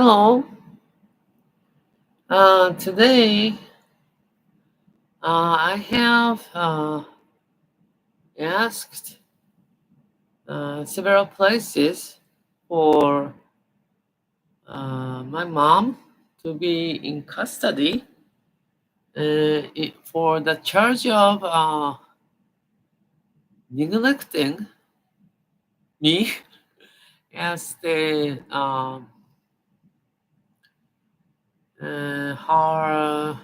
Hello. Today I have asked several places for my mom to be in custody for the charge of neglecting me as the her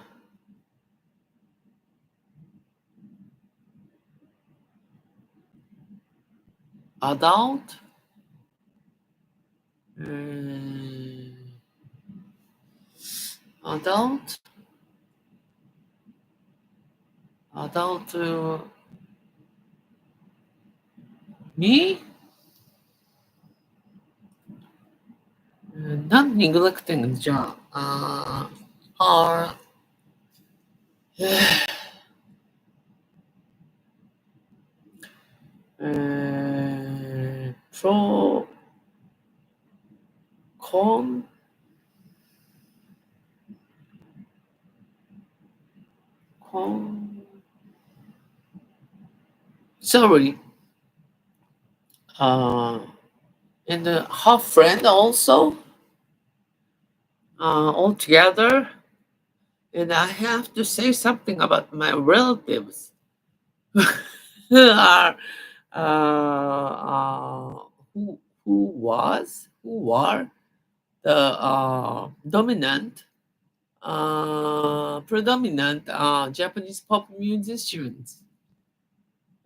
adult adult adult me not neglecting the job or pro con con sorry uh and her friend also all together, and I have to say something about my relatives who are who who are the dominant predominant Japanese pop musicians.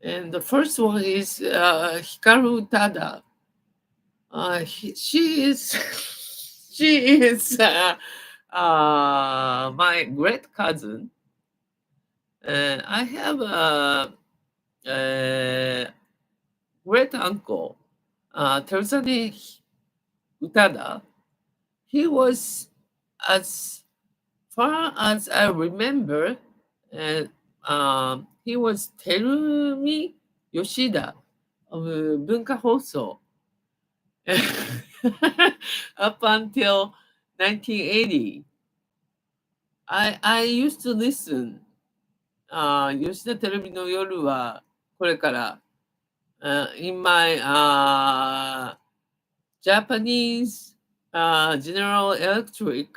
And the first one is Hikaru Tada. She is she is my great cousin. I have a great uncle, Terusane Utada. He was, as far as I remember, uh, he was Terumi Yoshida of Bunka Hoso up until 1980. I used to listen 吉田テレビの夜はこれから、in my Japanese General Electric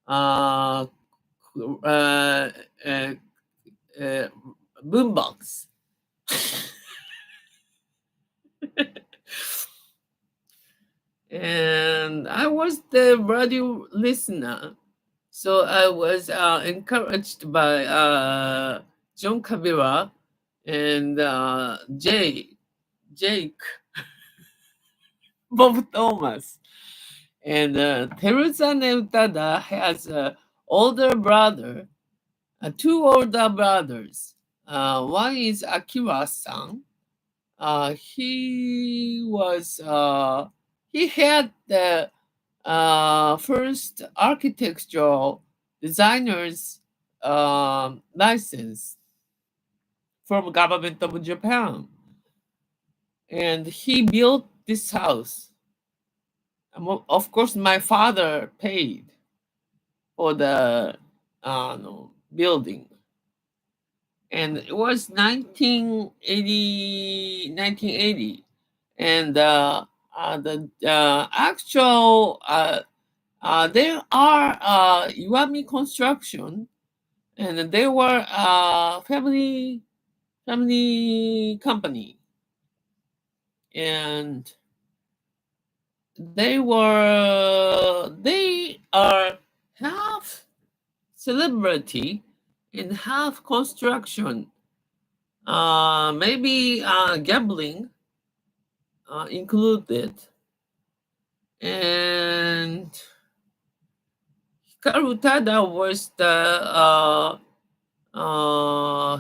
uh, uh, uh, boombox. And I was the radio listener, so I was encouraged by John Kabira and Jake, Bob Thomas. And Teruzane Utada has an older brother, two older brothers. One is Akira-san. He had the first architectural designer's license from government of Japan, and he built this house. Of course, my father paid for the building, and it was 1980, and the actual there are Iwami construction, and they were family company, and they are half celebrity and half construction, maybe gambling included. And Hikaru Tada was the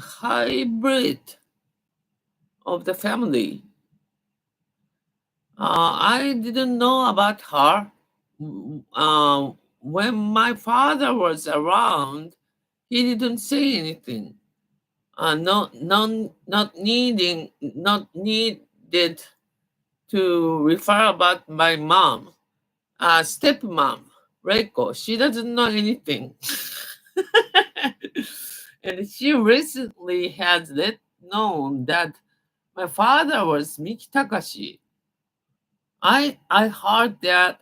hybrid of the family. I didn't know about her. When my father was around, he didn't say anything. Not needed to refer about my mom. stepmom, Ryoko. She doesn't know anything. And she recently has let known that my father was Miki Takashi. I heard that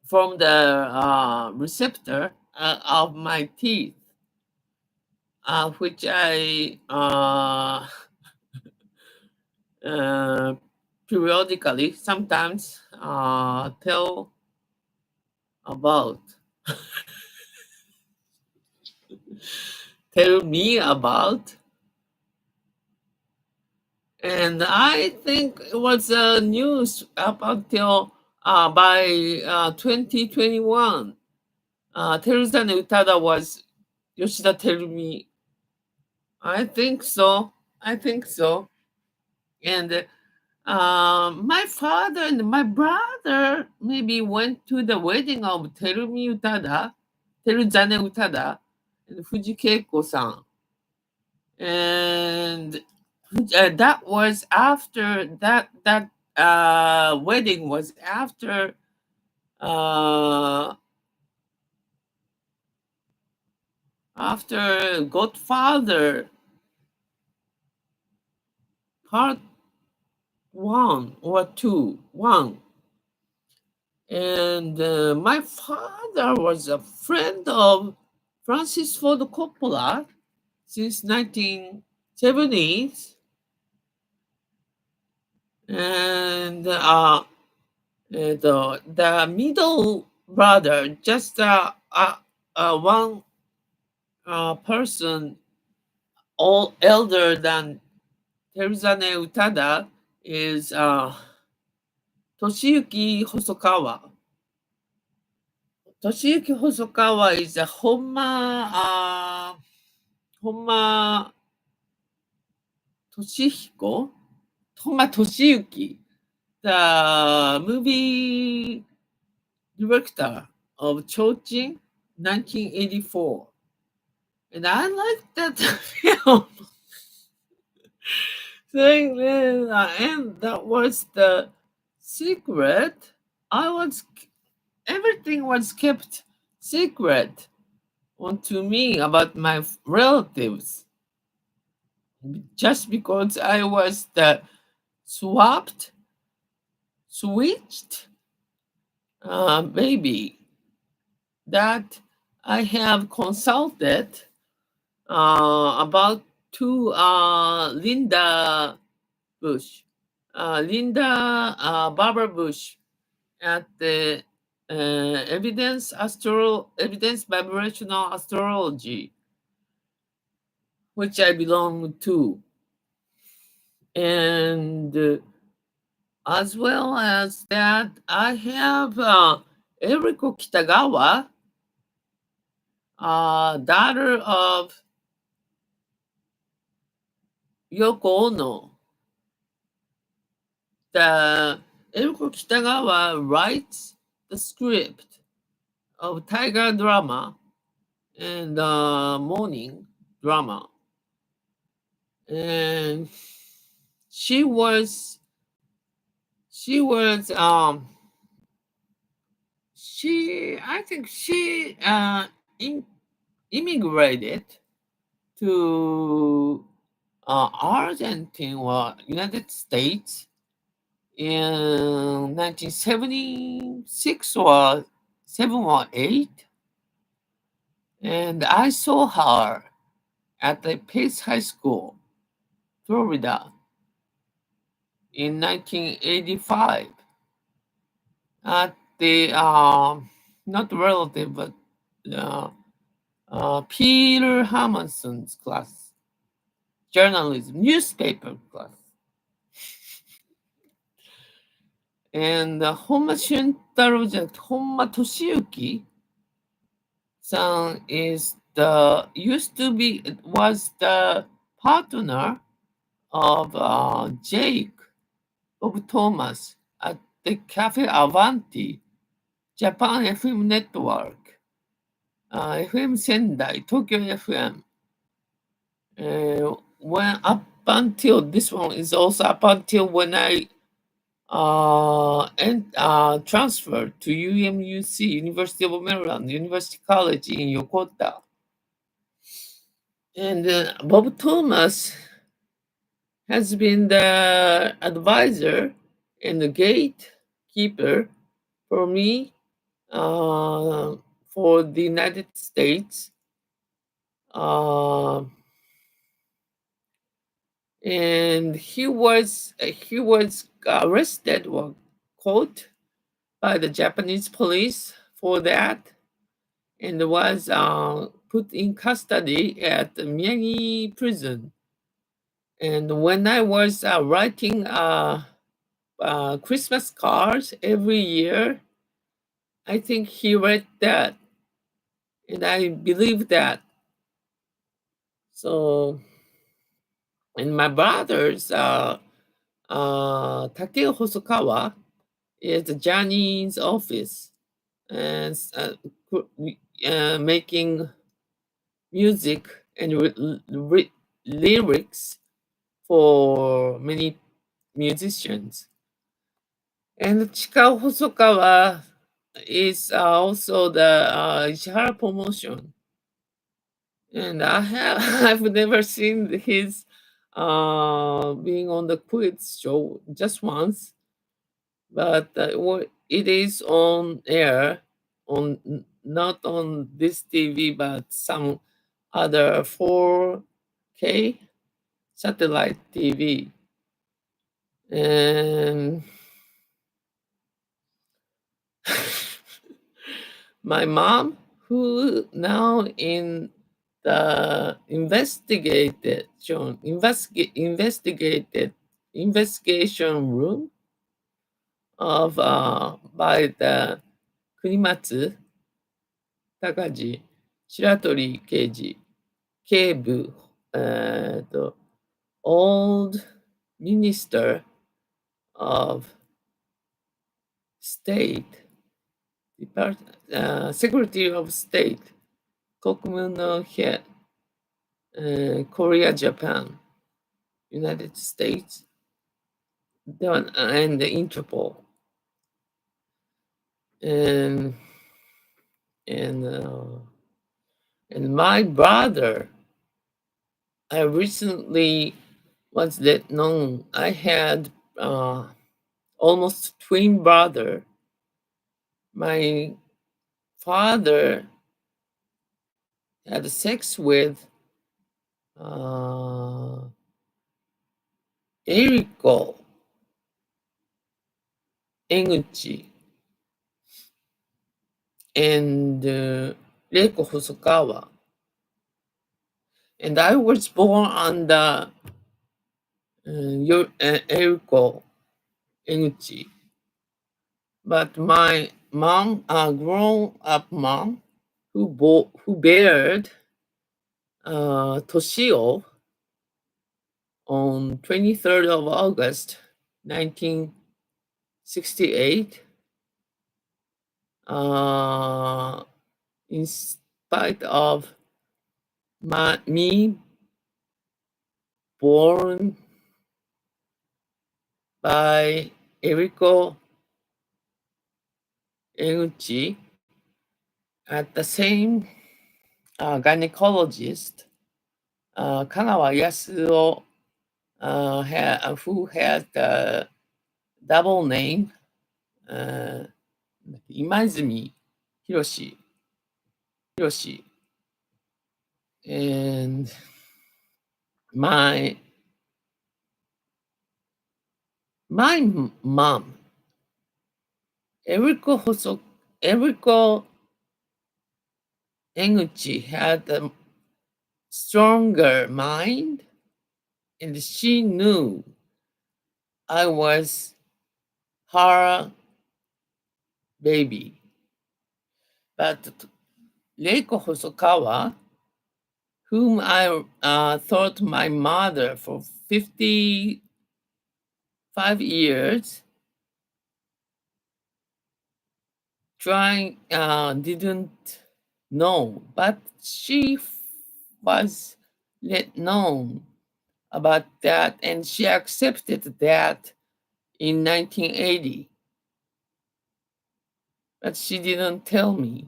from the receptor of my teeth, which I uh, periodically sometimes tell about. Tell me about. And I think it was news up until by 2021. Teruzane Utada was Yoshida Terumi. I think so. I think so. And my father and my brother maybe went to the wedding of Terumi Utada, Teruzane Utada, and Fuji Keiko-san. And that was after that wedding was uh, after Godfather Part 1 or 2. And my father was a friend of Francis Ford Coppola since 1970s. And the middle brother, just one person all elder than Teruzane Utada, is Toshiyuki Hosokawa. Toshiyuki Hosokawa is a Honma Toshihiko, Honma Toshiyuki, the movie director of Chochin 1984. And I like that film. Saying that, and that was the secret. Everything was kept secret to me about my relatives, just because I was the switched baby that I have consulted about to Linda Barbara Bush at the evidence vibrational astrology, which I belong to, and as well as that, I have Eriko Kitagawa, daughter of Yoko Ono. The Eriko Kitagawa writes the script of Tiger drama and morning drama, and she was I think she immigrated to Argentina or United States in 1976 or 7 or 8. And I saw her at the Pace High School, Florida, in 1985 at the not relative but Peter Hermanson's class, journalism, newspaper class. And Honma Shuntaro Honma Toshiyuki san was the partner of Jake Bob Thomas at the Cafe Avanti, Japan FM Network, FM Sendai, Tokyo FM. When up until this one is also up until when I and transferred to UMUC, University of Maryland, University College in Yokota. And Bob Thomas has been the advisor and the gatekeeper for me for the United States. Uh, and he was arrested or caught by the Japanese police for that, and was put in custody at the Miyagi prison. And when I was writing Christmas cards every year, I think he read that, and I believe that. So, and my brothers, Takeo Hosokawa is the Johnny's office, and making music and lyrics for many musicians. And Chika Hosokawa is also the Ishihara promotion. And I've never seen his being on the quiz show just once, but it is on air on not on this TV but some other 4K satellite TV. And my mom, who now in the investigation room of by the Kunimatsu Takaji Shiratori Keiji, Keibu, the old minister of state, Secretary of State, Kokumu no Hie, Korea, Japan, United States, and the Interpol. And and my brother, I recently was let known I had almost twin brother. My father had sex with Eriko Eguchi and Reiko Hosokawa. And I was born on the Eriko Eguchi. But my mom, grown up mom, who bared Toshio on 23rd of August 1968, in spite of me born by Eriko Eguchi at the same gynecologist, Kanawa Yasuo, who had the double name Imaizumi Hiroshi. And my mom, Eriko Eguchi, had a stronger mind, and she knew I was her baby. But Reiko Hosokawa, whom I thought my mother for 55 years, didn't know, but she was let known about that, and she accepted that in 1980, but she didn't tell me.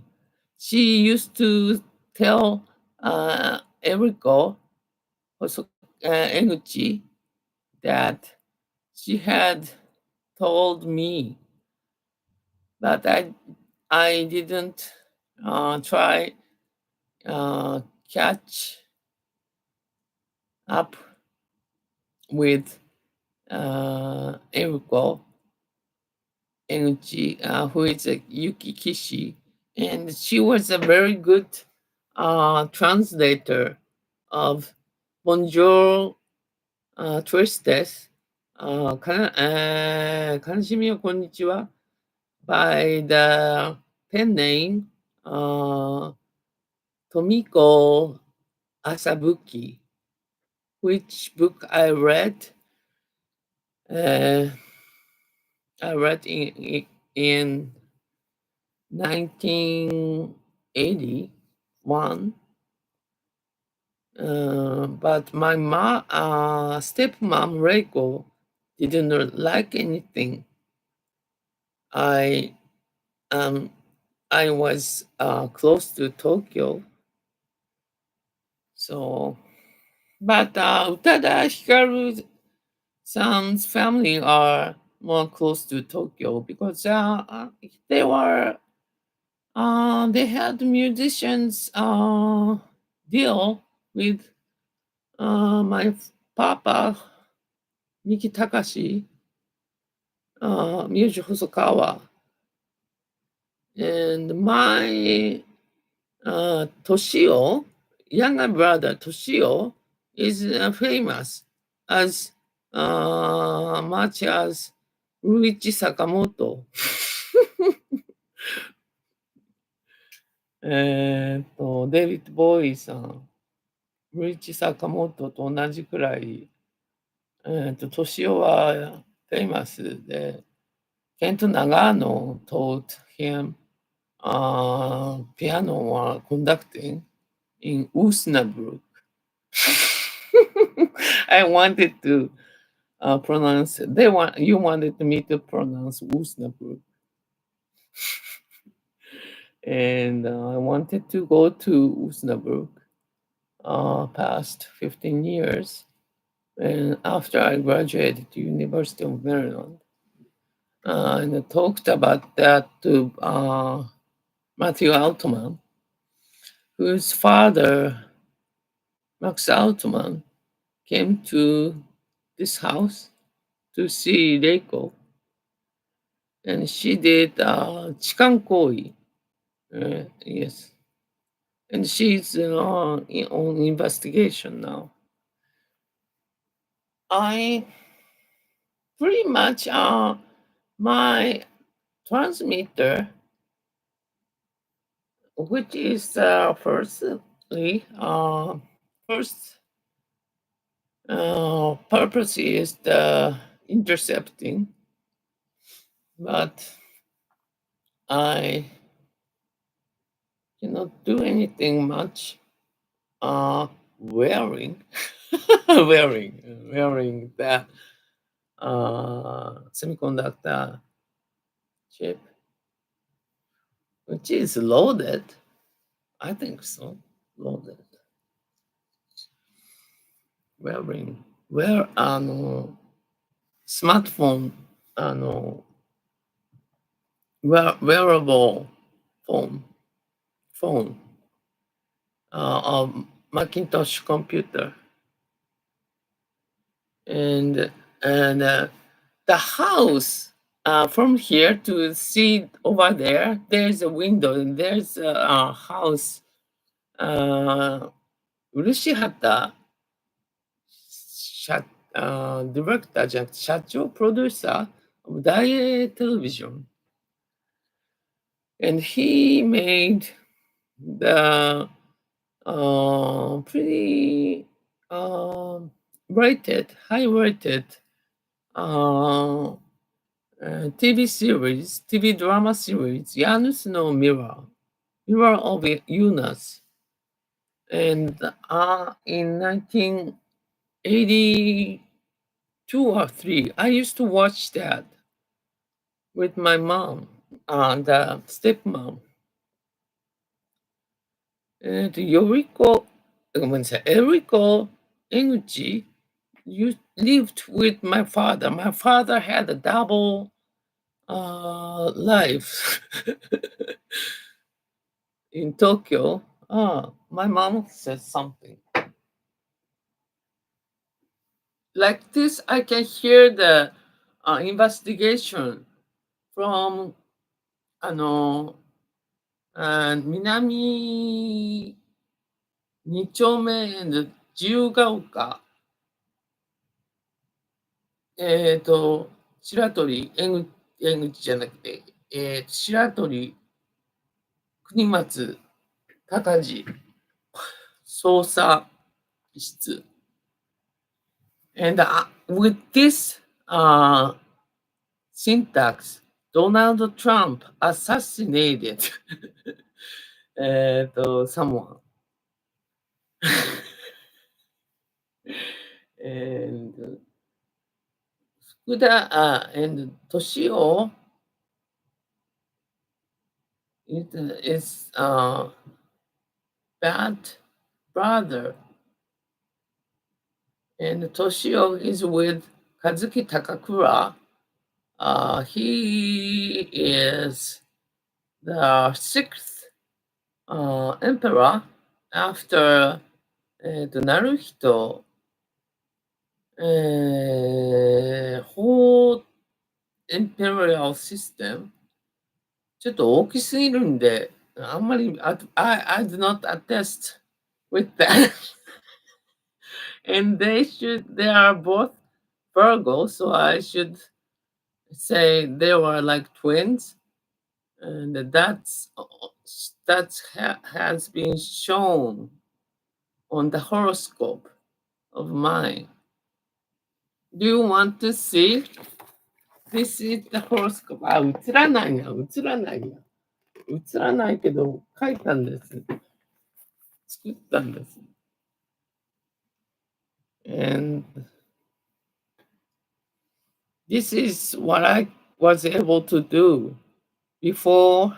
She used to tell Eriko Eguchi that she had told me, but I didn't try catch up with Eriko Eguchi, who is a Yuki Kishi, and she was a very good translator of Bonjour Tristes, 悲しみよこんにちは by the pen name Tomiko Asabuki, which book I read. I read in 1981. But my stepmom Ryoko didn't like anything. I was close to Tokyo, so. But Utada Hikaru-san's family are more close to Tokyo because they were they had musicians deal with my papa Miki Takashi, YukiHosokawa, and my Toshio, younger brother Toshio, is famous as much as Ruichi Sakamoto. デビッド・ボーイさん、ルイチ・サカモトと同じくらい、年男はフェイマスで、ケント・ナガーノ taught him piano or conducting in Osnabrück. I wanted to pronounce. You wanted me to pronounce Osnabrück, and I wanted to go to Osnabrück. Past 15 years, and after I graduated to University of Maryland, and I talked about that to Matthew Altman, whose father, Max Altman, came to this house to see Reiko, and she did Chikankoi. Yes, and she's on investigation now. I pretty much my transmitter, which is firstly first purpose is the intercepting, but I cannot do anything much wearing wearing that semiconductor chip, which is loaded. I think so, loaded. Wear smartphone wearable phone Macintosh computer, and the house from here to see over there. There's a window, and there's a house. Urishihata, director じゃなくて社長プロデューサー of 大英 television, and he made the pretty high rated TV series, TV drama series, Janus no Mirror of Yunus. And in 1982, 2 or 3. I used to watch that with my mom, the stepmom. And Yoriko, ごめんなさい, Eriko Enguchi lived with my father. My father had a double life in Tokyo. My mom said something. Like this, I can hear the investigation from 南2丁目 and 自由が丘、白鳥江口じゃなくて、白鳥国松隆治捜査室。And with this syntax, Donald Trump assassinated someone. And Fukuda and Toshio is bad brother. And Toshio is with Kazuki Takakura. He is the sixth emperor after the Naruhito. Whole imperial system ちょっと大きすぎるんで、あんまり、I do not attest with that. And they are both Virgo, so I should say they were like twins. And that has been shown on the horoscope of mine. Do you want to see? This is the horoscope. 映らないな。映らないけど、書いたんです。作ったんです。And this is what I was able to do before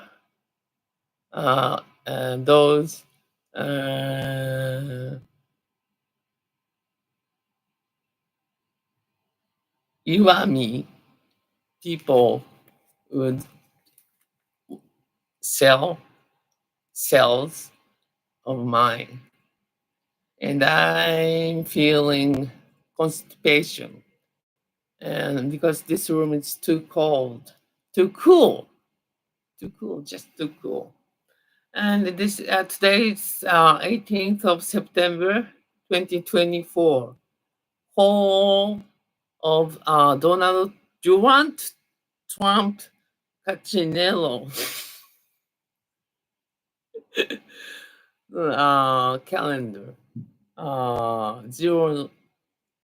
those Iwami people would sell cells of mine. And I'm feeling constipation. And because this room is too cold, too cool, just too cool. And this today is 18th of September 2024. Whole of Donald Trump Cacinello calendar. 0